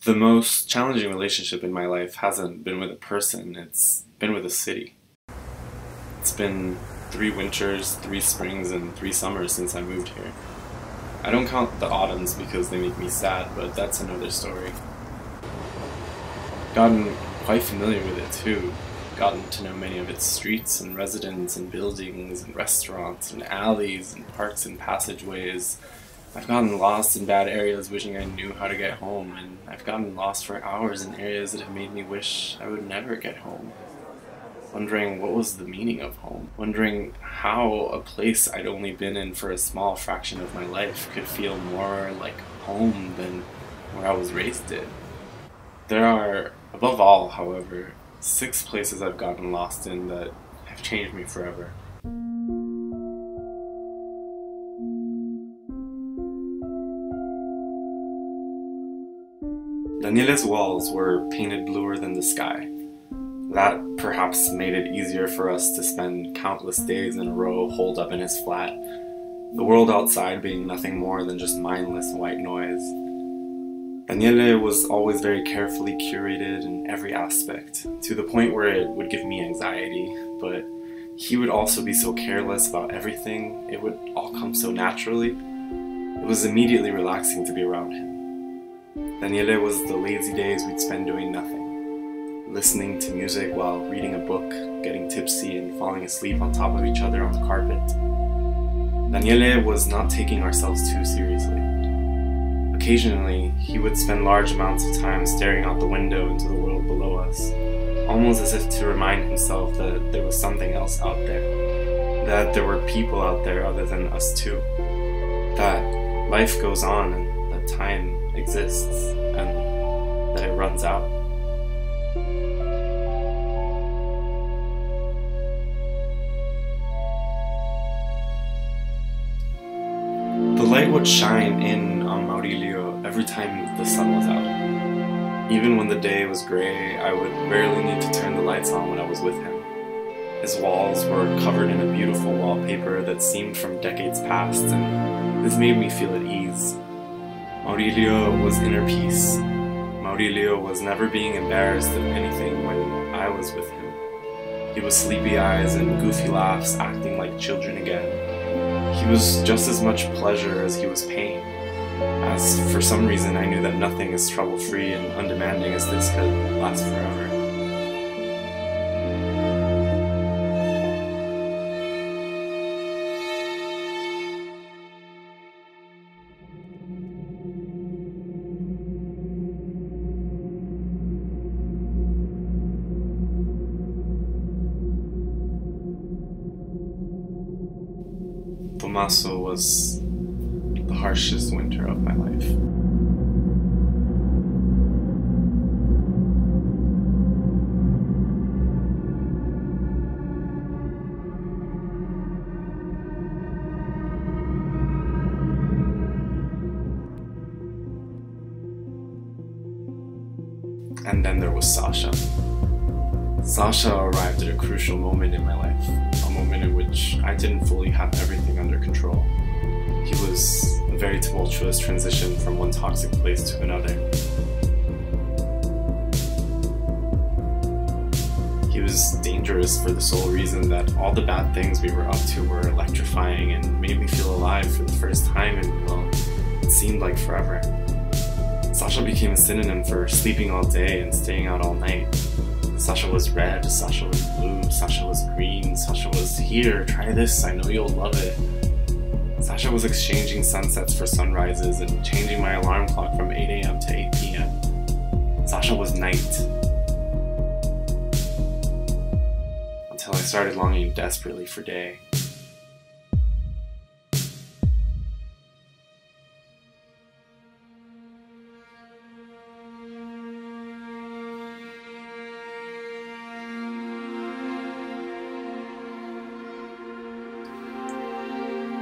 The most challenging relationship in my life hasn't been with a person, it's been with a city. It's been 3 winters, 3 springs, and 3 summers since I moved here. I don't count the autumns because they make me sad, but that's another story. Gotten quite familiar with it too. Gotten to know many of its streets and residents and buildings and restaurants and alleys and parks and passageways. I've gotten lost in bad areas wishing I knew how to get home, and I've gotten lost for hours in areas that have made me wish I would never get home. Wondering what was the meaning of home. Wondering how a place I'd only been in for a small fraction of my life could feel more like home than where I was raised in. There are, above all, however, 6 places I've gotten lost in that have changed me forever. Daniele's walls were painted bluer than the sky. That perhaps made it easier for us to spend countless days in a row holed up in his flat, the world outside being nothing more than just mindless white noise. Daniele was always very carefully curated in every aspect, to the point where it would give me anxiety, but he would also be so careless about everything, it would all come so naturally. It was immediately relaxing to be around him. Daniele was the lazy days we'd spend doing nothing, listening to music while reading a book, getting tipsy and falling asleep on top of each other on the carpet. Daniele was not taking ourselves too seriously. Occasionally, he would spend large amounts of time staring out the window into the world below us, almost as if to remind himself that there was something else out there, that there were people out there other than us two, that life goes on and that time exists, and that it runs out. The light would shine in on Maurilio every time the sun was out. Even when the day was gray, I would rarely need to turn the lights on when I was with him. His walls were covered in a beautiful wallpaper that seemed from decades past, and this made me feel at ease. Maurilio was inner peace. Maurilio was never being embarrassed of anything when I was with him. He was sleepy eyes and goofy laughs, acting like children again. He was just as much pleasure as he was pain, as for some reason I knew that nothing as trouble-free and undemanding as this could last forever. Tommaso was the harshest winter of my life. And then there was Sasha. Sasha arrived at a crucial moment in my life, a moment in which I didn't fully have everything under control. He was a very tumultuous transition from one toxic place to another. He was dangerous for the sole reason that all the bad things we were up to were electrifying and made me feel alive for the first time in, well, it seemed like forever. Sasha became a synonym for sleeping all day and staying out all night. Sasha was red, Sasha was blue, Sasha was green, Sasha was here, try this, I know you'll love it. Sasha was exchanging sunsets for sunrises and changing my alarm clock from 8 a.m. to 8 p.m. Sasha was night. Until I started longing desperately for day.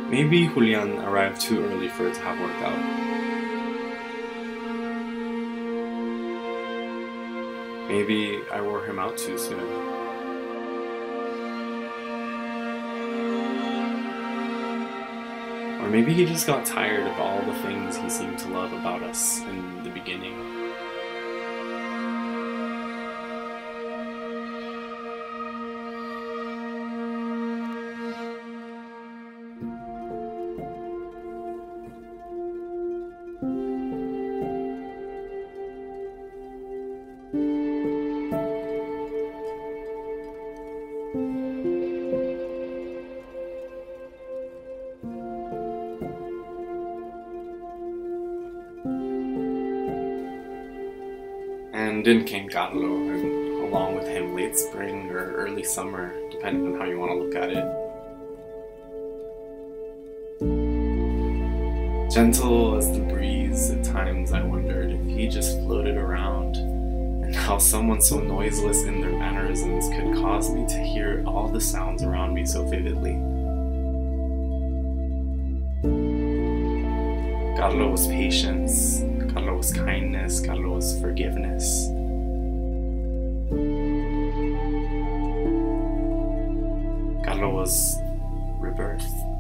Maybe Julian arrived too early for it to have worked out. Maybe I wore him out too soon. Or maybe he just got tired of all the things he seemed to love about us in the beginning. And then came Carlo, and along with him late spring or early summer, depending on how you want to look at it. Gentle as the breeze, at times I wondered if he just floated around, and how someone so noiseless in their mannerisms could cause me to hear all the sounds around me so vividly. Carlo was patience, Carlo was kindness, Carlo was forgiveness. Carlo was rebirth.